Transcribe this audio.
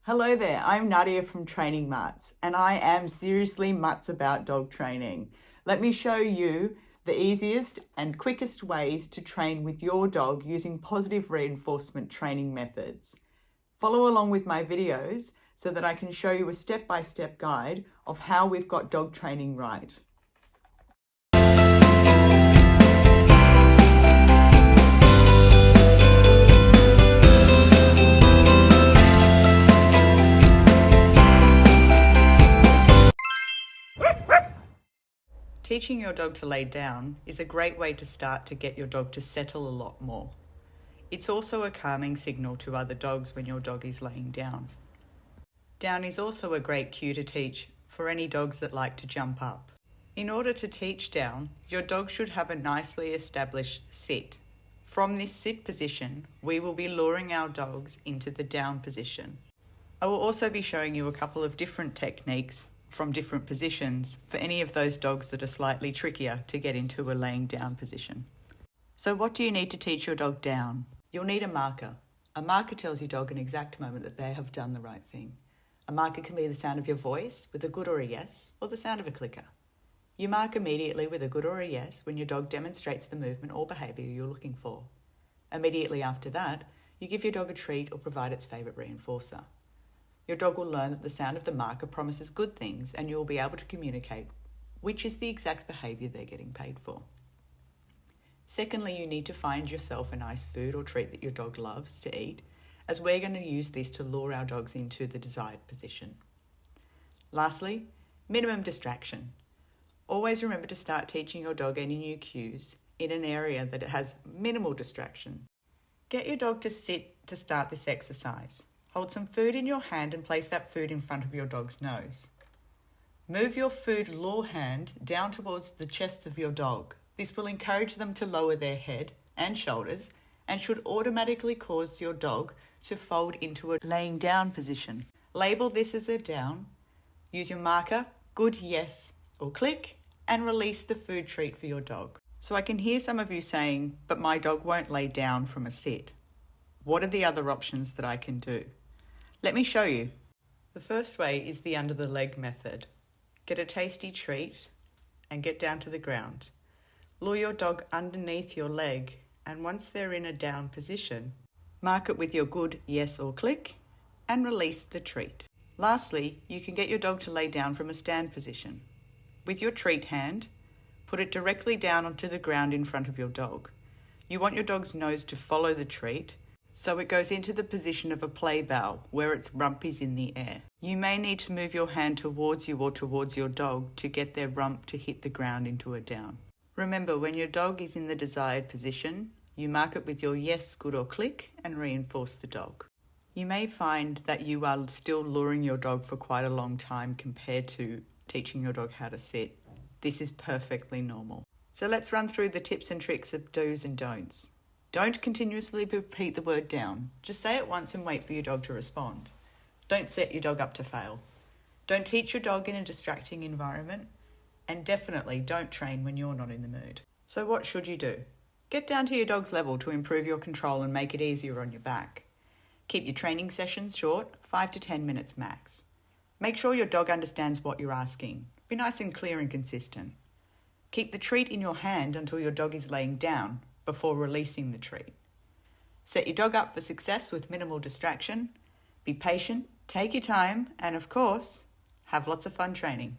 Hello there, I'm Nadia from Training Mutts, and I am seriously mutts about dog training. Let me show you the easiest and quickest ways to train with your dog using positive reinforcement training methods. Follow along with my videos so that I can show you a step-by-step guide of how we've got dog training right. Teaching your dog to lay down is a great way to start to get your dog to settle a lot more. It's also a calming signal to other dogs when your dog is laying down. Down is also a great cue to teach for any dogs that like to jump up. In order to teach down, your dog should have a nicely established sit. From this sit position, we will be luring our dogs into the down position. I will also be showing you a couple of different techniques from different positions for any of those dogs that are slightly trickier to get into a laying down position. So what do you need to teach your dog down? You'll need a marker. A marker tells your dog an exact moment that they have done the right thing. A marker can be the sound of your voice with a good or a yes, or the sound of a clicker. You mark immediately with a good or a yes when your dog demonstrates the movement or behaviour you're looking for. Immediately after that, you give your dog a treat or provide its favourite reinforcer. Your dog will learn that the sound of the marker promises good things, and you will be able to communicate which is the exact behaviour they're getting paid for. Secondly, you need to find yourself a nice food or treat that your dog loves to eat, as we're going to use this to lure our dogs into the desired position. Lastly, minimum distraction. Always remember to start teaching your dog any new cues in an area that it has minimal distraction. Get your dog to sit to start this exercise. Hold some food in your hand and place that food in front of your dog's nose. Move your food lure hand down towards the chest of your dog. This will encourage them to lower their head and shoulders and should automatically cause your dog to fold into a laying down position. Label this as a down. Use your marker, good, yes, or click, and release the food treat for your dog. So I can hear some of you saying, but my dog won't lay down from a sit. What are the other options that I can do? Let me show you. The first way is the under the leg method. Get a tasty treat and get down to the ground. Lure your dog underneath your leg, and once they're in a down position, mark it with your good yes or click and release the treat. Lastly, you can get your dog to lay down from a stand position. With your treat hand, put it directly down onto the ground in front of your dog. You want your dog's nose to follow the treat, so it goes into the position of a play bow where its rump is in the air. You may need to move your hand towards you or towards your dog to get their rump to hit the ground into a down. Remember, when your dog is in the desired position, you mark it with your yes, good or click and reinforce the dog. You may find that you are still luring your dog for quite a long time compared to teaching your dog how to sit. This is perfectly normal. So let's run through the tips and tricks of do's and don'ts. Don't continuously repeat the word down. Just say it once and wait for your dog to respond. Don't set your dog up to fail. Don't teach your dog in a distracting environment. And definitely don't train when you're not in the mood. So what should you do? Get down to your dog's level to improve your control and make it easier on your back. Keep your training sessions short, 5 to 10 minutes max. Make sure your dog understands what you're asking. Be nice and clear and consistent. Keep the treat in your hand until your dog is laying down before releasing the treat. Set your dog up for success with minimal distraction. Be patient, take your time, and of course, have lots of fun training.